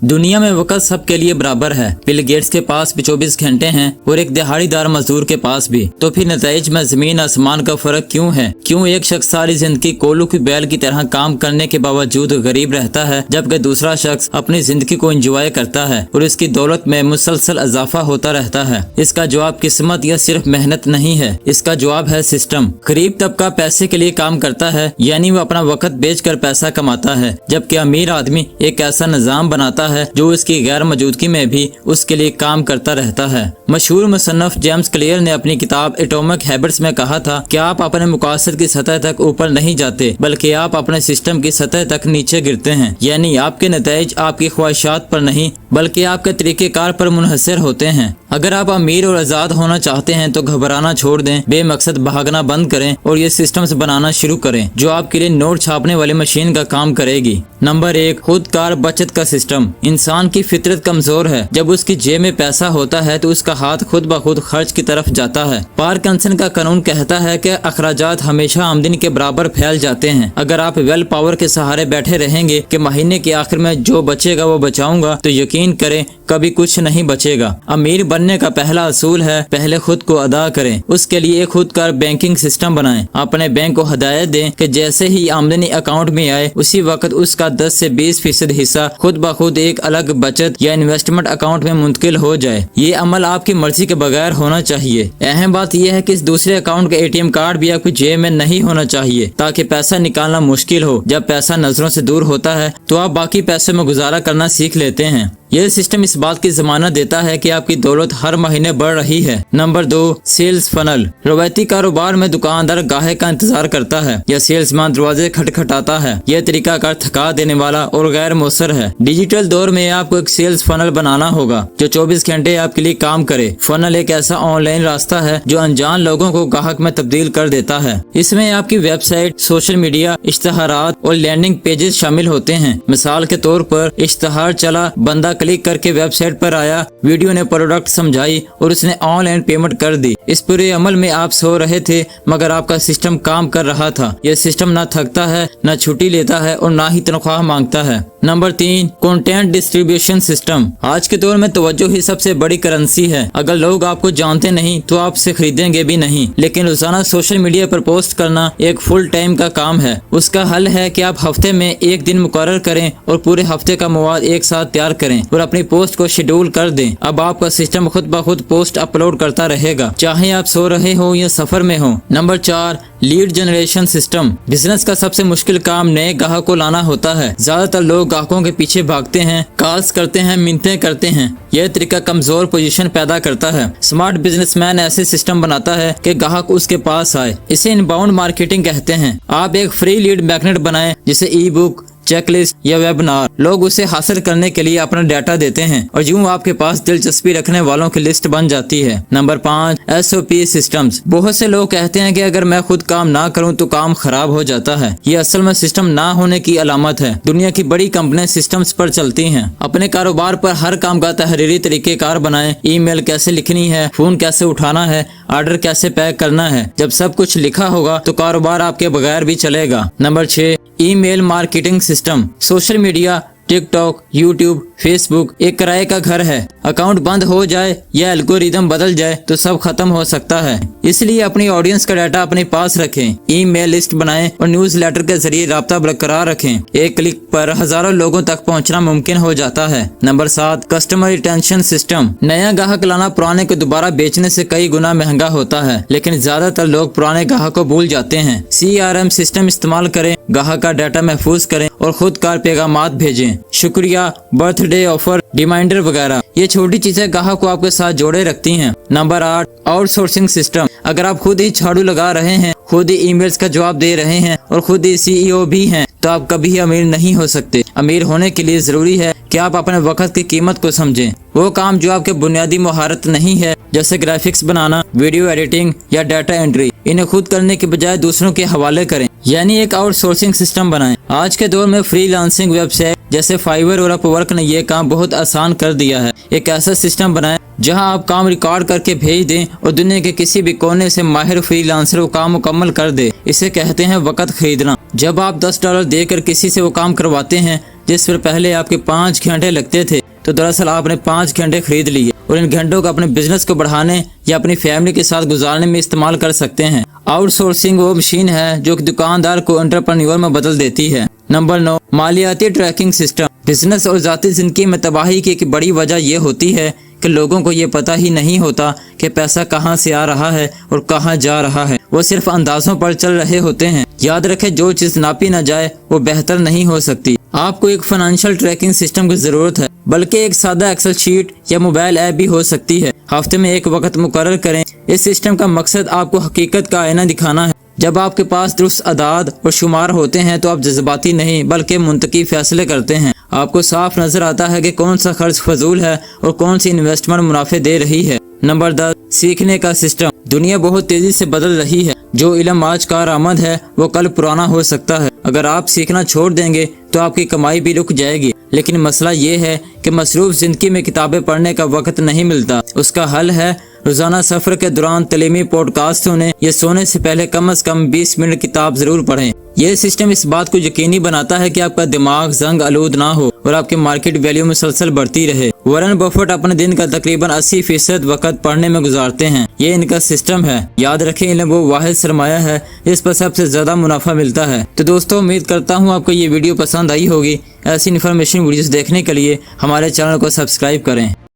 दुनिया में वक्त सबके लिए बराबर है। बिल गेट्स के पास भी 24 घंटे हैं और एक दिहाड़ीदार मजदूर के पास भी। तो फिर नतीजे में जमीन आसमान का फर्क क्यों है? क्यों एक शख्स सारी जिंदगी कोल्हू की बैल की तरह काम करने के बावजूद गरीब रहता है, जबकि दूसरा शख्स अपनी जिंदगी को एंजॉय करता है और इसकी दौलत में मुसलसल इजाफा होता रहता है? इसका जवाब किस्मत या सिर्फ मेहनत नहीं है, इसका जवाब है सिस्टम। गरीब तबका पैसे के लिए काम करता है, यानी वो अपना वक्त बेचकर पैसा कमाता है, जबकि अमीर आदमी एक ऐसा निजाम बनाता है जो उसकी गैर मौजूदगी में भी उसके लिए काम करता रहता है। मशहूर मुसन्निफ जेम्स क्लियर ने अपनी किताब एटॉमिक हैबिट्स में कहा था कि आप अपने मुकासद की सतह तक ऊपर नहीं जाते, बल्कि आप अपने सिस्टम की सतह तक नीचे गिरते हैं। यानी आपके नतीजे आपकी ख्वाहिशात पर नहीं बल्कि आपके तरीकेकार पर मुनहसर होते हैं। अगर आप अमीर और आजाद होना चाहते हैं तो घबराना छोड़ दें, बेमकसद भागना बंद करें और ये सिस्टम्स बनाना शुरू करें जो आपके लिए नोट छापने वाली मशीन का काम करेगी। नंबर 1, खुदकार बचत का सिस्टम। इंसान की फितरत कमजोर है। जब उसकी जेब में पैसा होता है तो उसका हाथ खुद ब खुद खर्च की तरफ जाता है। पार्किंसन का कानून कहता है कि अखराजात हमेशा आमदनी के बराबर फैल जाते हैं। अगर आप वेल पावर के सहारे बैठे रहेंगे कि महीने के आखिर में जो बचेगा वो बचाऊंगा, तो यकीन करें कभी कुछ नहीं बचेगा। अमीर बनने का पहला असूल है पहले खुद को अदा करें। उसके लिए एक खुदकार बैंकिंग सिस्टम बनाएं। अपने बैंक को हदायत दें कि जैसे ही आमदनी अकाउंट में आए उसी वक्त उसका 10 से 20% हिस्सा खुद ब खुद एक अलग बचत या इन्वेस्टमेंट अकाउंट में मुंतकिल हो जाए। ये अमल आपकी मर्जी के बगैर होना चाहिए। अहम बात यह है कि इस दूसरे अकाउंट का ATM कार्ड भी आपकी जेब में नहीं होना चाहिए, ताकि पैसा निकालना मुश्किल हो। जब पैसा नजरों से दूर होता है तो आप बाकी पैसों में गुजारा करना सीख लेते हैं। यह सिस्टम इस बात की जमानत देता है कि आपकी दौलत हर महीने बढ़ रही है। Number 2, sales funnel. रवायती कारोबार में दुकानदार गाहक का इंतजार करता है या सेल्समैन दरवाजे खटखटाता है। यह तरीका कार थका देने वाला और गैर मौसर है। डिजिटल दौर में आपको एक सेल्स फनल बनाना होगा जो 24 घंटे आपके लिए काम करे। फनल एक ऐसा ऑनलाइन रास्ता है जो अनजान लोगों को गाहक में तब्दील कर देता है। इसमें आपकी वेबसाइट, सोशल मीडिया, इश्तहारात और लैंडिंग पेजेस शामिल होते हैं। मिसाल के तौर पर इश्तहार चला, बंदा क्लिक करके वेबसाइट पर आया, वीडियो ने प्रोडक्ट समझाई और उसने ऑनलाइन पेमेंट कर दी। इस पूरे अमल में आप सो रहे थे मगर आपका सिस्टम काम कर रहा था। यह सिस्टम ना थकता है, ना छुट्टी लेता है और ना ही तनख्वाह मांगता है। Number 3, content distribution system. आज के दौर में तवज्जो ही सबसे बड़ी करेंसी है। अगर लोग आपको जानते नहीं तो आपसे खरीदेंगे भी नहीं, लेकिन रोजाना सोशल मीडिया पर पोस्ट करना एक फुल टाइम का काम है। उसका हल है कि आप हफ्ते में एक दिन मुकर्रर करें और पूरे हफ्ते का मवाद एक साथ तैयार करें और अपनी पोस्ट को शेड्यूल कर दें। अब आपका सिस्टम खुद ब खुद पोस्ट अपलोड करता रहेगा, चाहे आप सो रहे हो या सफर में हो। Number 4, lead generation system. Business का सबसे मुश्किल काम नए ग्राहक को लाना होता है। ज्यादातर लोग ग्राहकों के पीछे भागते हैं, कॉल्स करते हैं, मिन्नतें करते हैं। यह तरीका कमजोर पोजीशन पैदा करता है। स्मार्ट बिजनेसमैन ऐसे सिस्टम बनाता है कि ग्राहक उसके पास आए। इसे इनबाउंड मार्केटिंग कहते हैं। आप एक फ्री लीड मैग्नेट बनाएं, जिसे ई बुक, चेकलिस्ट या वेबिनार। लोग उसे हासिल करने के लिए अपना डाटा देते हैं और यूं आपके पास दिलचस्पी रखने वालों की लिस्ट बन जाती है। Number 5, SOP systems. बहुत से लोग कहते हैं कि अगर मैं खुद काम ना करूं तो काम खराब हो जाता है। ये असल में सिस्टम ना होने की अलामत है। दुनिया की बड़ी कंपनियां सिस्टम्स पर चलती हैं। अपने कारोबार पर हर काम का तहरीरी तरीकेकार बनाएं। ईमेल कैसे लिखनी है, फोन कैसे उठाना है, ऑर्डर कैसे पैक करना है। जब सब कुछ लिखा होगा तो कारोबार आपके बगैर भी चलेगा। Number 6, email marketing system. Social media, TikTok, YouTube, Facebook एक किराए का घर है। अकाउंट बंद हो जाए या एल्गोरिदम बदल जाए तो सब खत्म हो सकता है। इसलिए अपनी ऑडियंस का डाटा अपने पास रखें, ईमेल लिस्ट बनाएं और न्यूज़लेटर के जरिए राब्ता बरकरार रखें। एक क्लिक पर हजारों लोगों तक पहुंचना मुमकिन हो जाता है। Number 7, customer retention system. नया ग्राहक लाना पुराने को दोबारा बेचने से कई गुना महंगा होता है, लेकिन ज्यादातर लोग पुराने ग्राहक को भूल जाते हैं। CRM सिस्टम इस्तेमाल करें, ग्राहक का डाटा महफूज करें और खुदकार पैगामात भेजें, शुक्रिया, बर्थडे ऑफर, रिमाइंडर वगैरह। ये छोटी चीजें ग्राहक को आपके साथ जोड़े रखती हैं। Number 8, outsourcing system. अगर आप खुद ही झाड़ू लगा रहे हैं, खुद ही ईमेल्स का जवाब दे रहे हैं और खुद ही CEO भी हैं, तो आप कभी अमीर नहीं हो सकते। अमीर होने के लिए जरूरी है कि आप अपने वक्त की कीमत को समझें। वो काम जो आपके बुनियादी महारत नहीं है, जैसे ग्राफिक्स बनाना, वीडियो एडिटिंग या डाटा एंट्री, इन्हें खुद करने के बजाय दूसरों के हवाले करें, यानी एक आउटसोर्सिंग सिस्टम बनाएं। आज के दौर में फ्रीलांसिंग वेबसाइट जैसे फाइवर और अपवर्क ने यह काम बहुत आसान कर दिया है। एक ऐसा सिस्टम बनाएं जहां आप काम रिकॉर्ड करके भेज दें और दुनिया के किसी भी कोने से माहिर फ्रीलांसर वो काम मुकम्मल कर दे। इसे कहते हैं वक्त खरीदना। जब आप $10 देकर किसी से वो काम करवाते हैं जिस पर पहले आपके 5 घंटे लगते थे, तो दरअसल आपने 5 घंटे खरीद लिए और इन घंटों को अपने बिजनेस को बढ़ाने या अपनी फैमिली के साथ गुजारने में इस्तेमाल कर सकते हैं। आउटसोर्सिंग वो मशीन है जो कि दुकानदार को एंटरप्रेन्योर में बदल देती है। नंबर 9, मालियाती ट्रैकिंग सिस्टम। बिजनेस और ज़ाती जिंदगी में तबाही की एक बड़ी वजह यह होती है कि लोगों को ये पता ही नहीं होता कि पैसा कहाँ से आ रहा है और कहाँ जा रहा है। वो सिर्फ अंदाजों पर चल रहे होते हैं। याद रखें, जो चीज़ नापी ना जाए वो बेहतर नहीं हो सकती। आपको एक फाइनेंशियल ट्रैकिंग सिस्टम की जरूरत है, बल्कि एक सादा एक्सेल शीट या मोबाइल ऐप भी हो सकती है। हफ्ते में एक वक्त मुकर्रर करें। इस सिस्टम का मकसद आपको हकीकत का आईना दिखाना है। जब आपके पास दुरुस्त अदाद और शुमार होते हैं तो आप जज्बाती नहीं बल्कि मुंतकी फैसले करते हैं। आपको साफ नजर आता है कि कौन सा खर्च फजूल है और कौन सी इन्वेस्टमेंट मुनाफे दे रही है। नंबर 10, सीखने का सिस्टम। दुनिया बहुत तेजी से बदल रही है। जो इल्म आज कारआमद है वो कल पुराना हो सकता है। अगर आप सीखना छोड़ देंगे तो आपकी कमाई भी रुक जाएगी। लेकिन मसला ये है कि मसरूफ जिंदगी में किताबें पढ़ने का वक्त नहीं मिलता। उसका हल है रोजाना सफर के दौरान तलीमी पॉडकास्ट सुने या सोने से पहले कम से कम 20 मिनट किताब जरूर पढ़ें। यह सिस्टम इस बात को यकीनी बनाता है कि आपका दिमाग जंग आलूद ना हो और आपकी मार्केट वैल्यू मुसलसल बढ़ती रहे। वॉरेन बफेट अपने दिन का तकरीबन 80% वक्त पढ़ने में गुजारते हैं। ये इनका सिस्टम है। याद रखें, इल्म वो वाहिद सरमाया है जिस पर सबसे ज्यादा मुनाफा मिलता है। तो दोस्तों, उम्मीद करता हूँ आपको ये वीडियो पसंद आई होगी। ऐसी इन्फॉर्मेशन वीडियोस देखने के लिए हमारे चैनल को सब्सक्राइब करें।